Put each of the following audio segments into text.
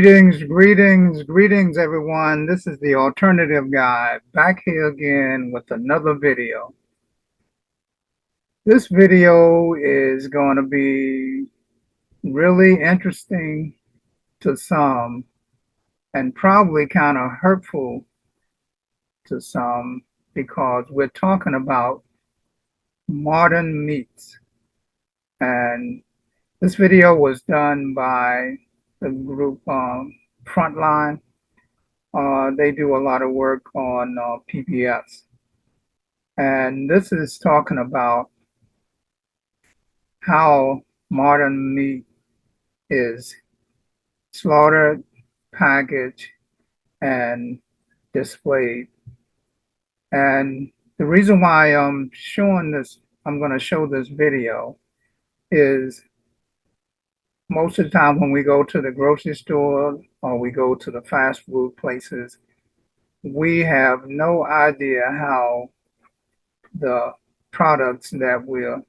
Greetings, everyone. This is the Alternative Guy back here again with another video. This video is going to be really interesting to some and probably kind of hurtful to some because we're talking about modern meats. And this video was done by the group Frontline. They do a lot of work on PBS. And this is talking about how modern meat is slaughtered, packaged, and displayed. And the reason why I'm going to show this video is most of the time when we go to the grocery store or we go to the fast food places, we have no idea how the products that we're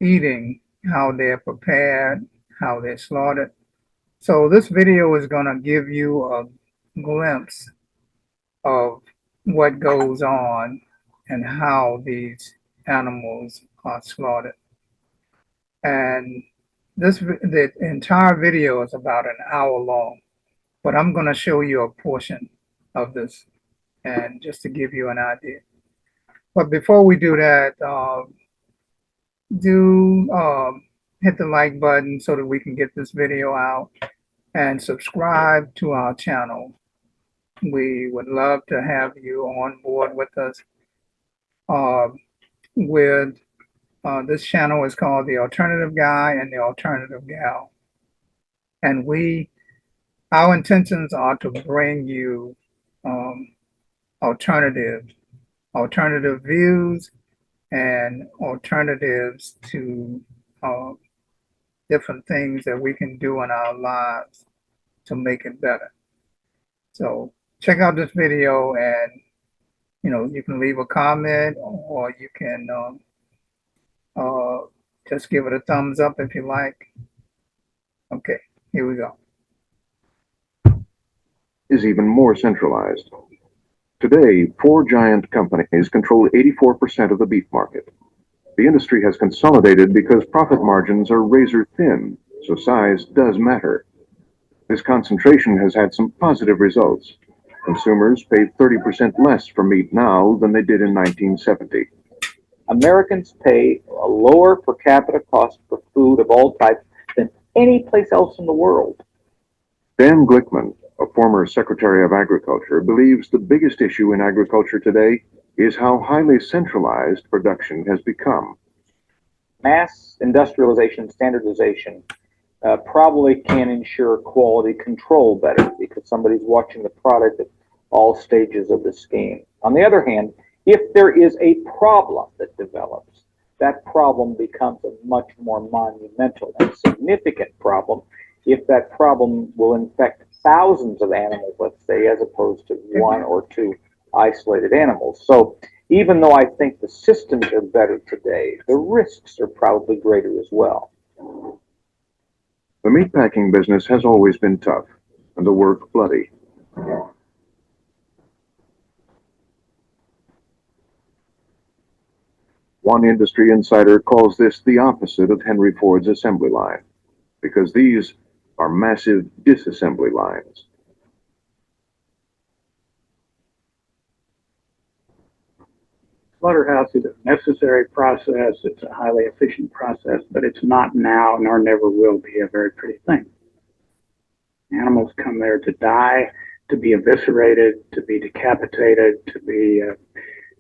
eating, how they're prepared, how they're slaughtered. So this video is going to give you a glimpse of what goes on and how these animals are slaughtered. And the entire video is about an hour long, but I'm going to show you a portion of this and just to give you an idea. But before we do that, hit the like button so that we can get this video out and subscribe to our channel. We would love to have you on board with us. This channel is called The Alternative Guy and The Alternative Gal. And our intentions are to bring you alternative views and alternatives to different things that we can do in our lives to make it better. So check out this video, and you can leave a comment, or you can just give it a thumbs up if you like. Okay, here we go. Is even more centralized. Today, 4 giant companies control 84% of the beef market. The industry has consolidated because profit margins are razor thin, so size does matter. This concentration has had some positive results. Consumers pay 30% less for meat now than they did in 1970. Americans pay a lower per capita cost for food of all types than any place else in the world. Dan Glickman, a former Secretary of Agriculture, believes the biggest issue in agriculture today is how highly centralized production has become. Mass industrialization, standardization probably can ensure quality control better because somebody's watching the product at all stages of the scheme. On the other hand, if there is a problem that develops, that problem becomes a much more monumental and significant problem if that problem will infect thousands of animals, let's say, as opposed to 1 or 2 isolated animals. So even though I think the systems are better today, the risks are probably greater as well. The meatpacking business has always been tough and the work bloody. One industry insider calls this the opposite of Henry Ford's assembly line, because these are massive disassembly lines. Slaughterhouse is a necessary process. It's a highly efficient process, but it's not now nor never will be a very pretty thing. Animals come there to die, to be eviscerated, to be decapitated, to be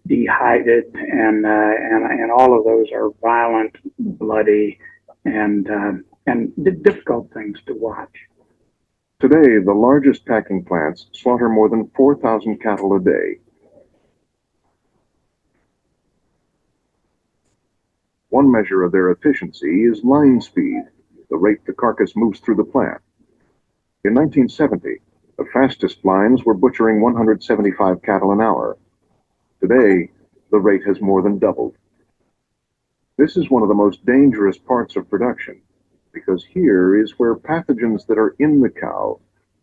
dehydrated, and all of those are violent, bloody, and difficult things to watch. Today, the largest packing plants slaughter more than 4,000 cattle a day. One measure of their efficiency is line speed, the rate the carcass moves through the plant. In 1970, the fastest lines were butchering 175 cattle an hour. Today, the rate has more than doubled. This is one of the most dangerous parts of production, because here is where pathogens that are in the cow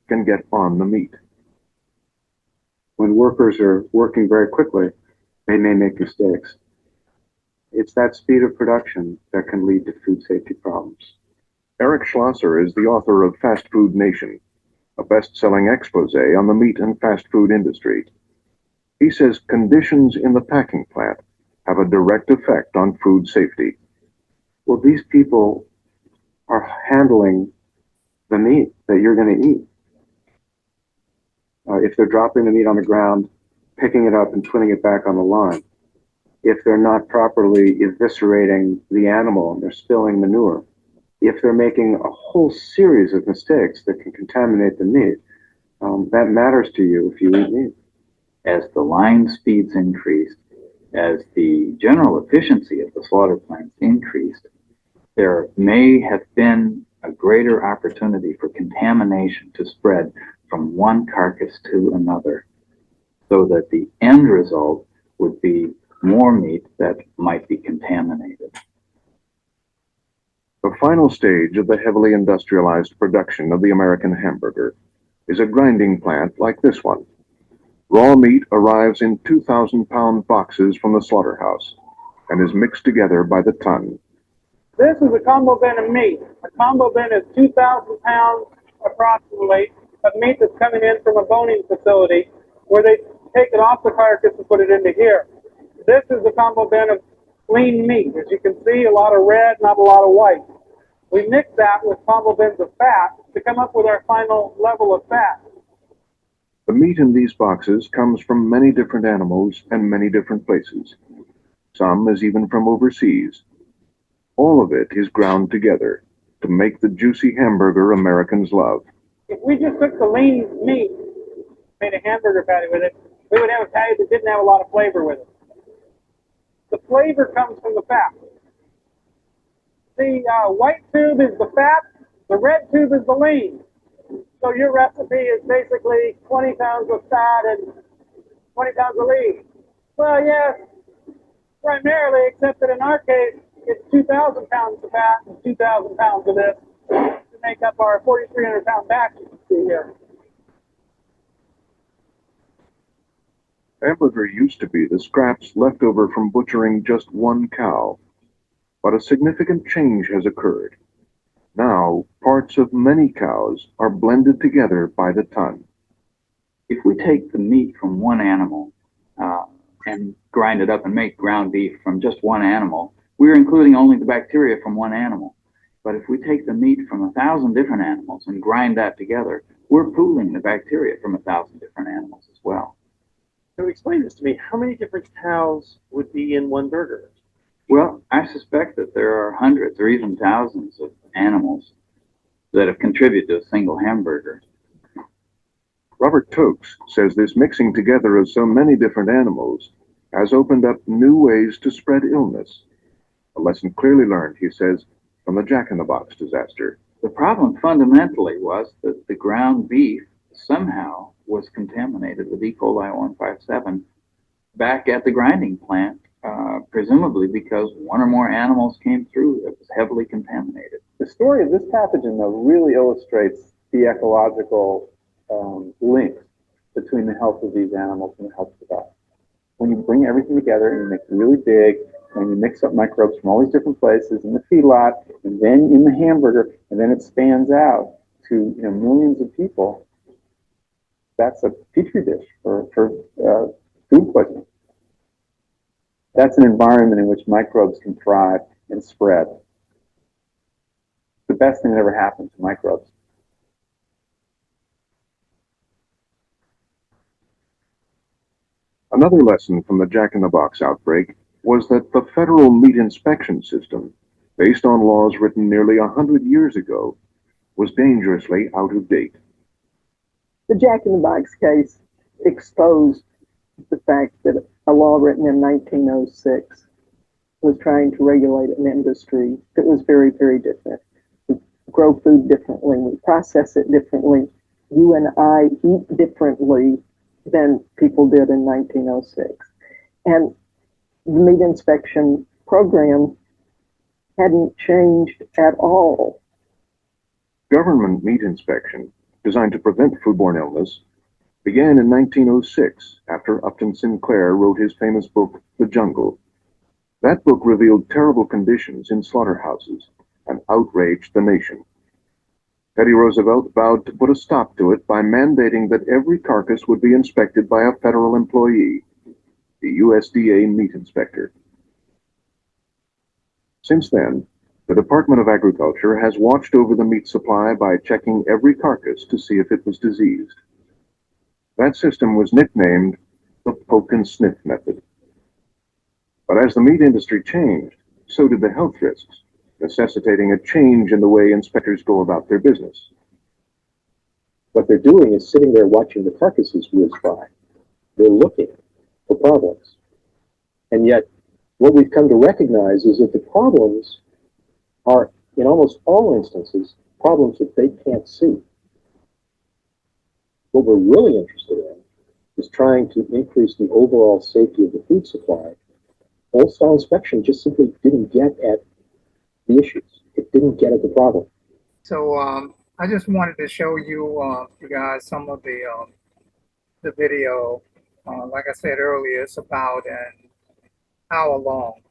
can get on the meat. When workers are working very quickly, they may make mistakes. It's that speed of production that can lead to food safety problems. Eric Schlosser is the author of Fast Food Nation, a best-selling expose on the meat and fast food industry. He says conditions in the packing plant have a direct effect on food safety. Well, these people are handling the meat that you're going to eat. If they're dropping the meat on the ground, picking it up and putting it back on the line, if they're not properly eviscerating the animal and they're spilling manure, if they're making a whole series of mistakes that can contaminate the meat, that matters to you if you eat meat. As the line speeds increased, as the general efficiency of the slaughter plants increased, there may have been a greater opportunity for contamination to spread from one carcass to another, so that the end result would be more meat that might be contaminated. The final stage of the heavily industrialized production of the American hamburger is a grinding plant like this one. Raw meat arrives in 2,000-pound boxes from the slaughterhouse and is mixed together by the ton. This is a combo bin of meat. A combo bin is 2,000 pounds approximately of meat that's coming in from a boning facility where they take it off the carcass and put it into here. This is the combo bin of lean meat. As you can see, a lot of red, not a lot of white. We mix that with combo bins of fat to come up with our final level of fat. The meat in these boxes comes from many different animals and many different places. Some is even from overseas. All of it is ground together to make the juicy hamburger Americans love. If we just took the lean meat, made a hamburger patty with it, we would have a patty that didn't have a lot of flavor with it. The flavor comes from the fat. The white tube is the fat, the red tube is the lean. So your recipe is basically 20 pounds of fat and 20 pounds of lean. Well, yes, primarily, except that in our case, it's 2,000 pounds of fat and 2,000 pounds of this to make up our 4,300 pound batch you can see here. Hamburger used to be the scraps left over from butchering just one cow, but a significant change has occurred. Now, parts of many cows are blended together by the ton. If we take the meat from one animal and grind it up and make ground beef from just one animal, we're including only the bacteria from one animal. But if we take the meat from 1,000 different animals and grind that together, we're pooling the bacteria from 1,000 different animals as well. So explain this to me. How many different cows would be in one burger? Well, I suspect that there are hundreds or even thousands of animals that have contributed to a single hamburger. Robert Tokes says this mixing together of so many different animals has opened up new ways to spread illness. A lesson clearly learned, he says, from the Jack-in-the-Box disaster. The problem fundamentally was that the ground beef somehow was contaminated with E. coli 157 back at the grinding plant, presumably because one or more animals came through that was heavily contaminated. The story of this pathogen, though, really illustrates the ecological links between the health of these animals and the health of us. When you bring everything together and you make it really big, and you mix up microbes from all these different places in the feedlot, and then in the hamburger, and then it spans out to millions of people, that's a petri dish for food poisoning. That's an environment in which microbes can thrive and spread. The best thing that ever happened to microbes. Another lesson from the Jack-in-the-Box outbreak was that the federal meat inspection system, based on laws written nearly 100 years ago, was dangerously out of date. The Jack-in-the-Box case exposed the fact that a law written in 1906 was trying to regulate an industry that was very, very different. We grow food differently, we process it differently. You and I eat differently than people did in 1906. And the meat inspection program hadn't changed at all. Government meat inspection designed to prevent foodborne illness, began in 1906 after Upton Sinclair wrote his famous book, The Jungle. That book revealed terrible conditions in slaughterhouses and outraged the nation. Teddy Roosevelt vowed to put a stop to it by mandating that every carcass would be inspected by a federal employee, the USDA meat inspector. Since then, the Department of Agriculture has watched over the meat supply by checking every carcass to see if it was diseased. That system was nicknamed the poke and sniff method. But as the meat industry changed, so did the health risks, necessitating a change in the way inspectors go about their business. What they're doing is sitting there watching the carcasses whiz by. They're looking for problems. And yet, what we've come to recognize is that the problems are, in almost all instances, problems that they can't see. What we're really interested in is trying to increase the overall safety of the food supply. Old-style inspection just simply didn't get at the issues. It didn't get at the problem. So I just wanted to show you, you guys, some of the video. Like I said earlier, it's about an hour long,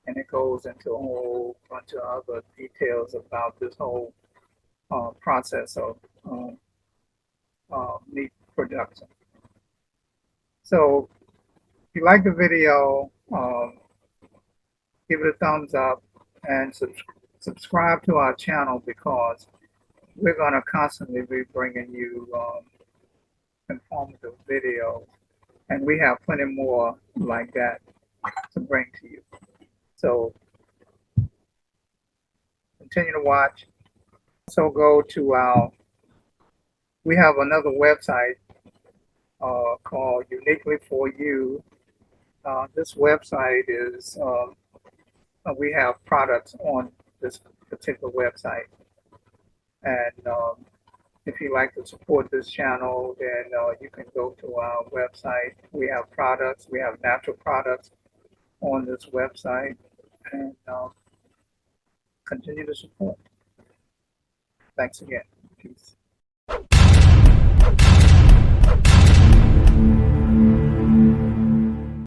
and it goes into a whole bunch of other details about this whole process of meat production. So if you like the video, give it a thumbs up and subscribe to our channel, because we're going to constantly be bringing you informative videos, and we have plenty more like that to bring to you. So continue to watch. So go to we have another website called Uniquely For You. This website is, we have products on this particular website. And if you like to support this channel, then you can go to our website. We have products, we have natural products on this website, and continue to support. Thanks again. Peace.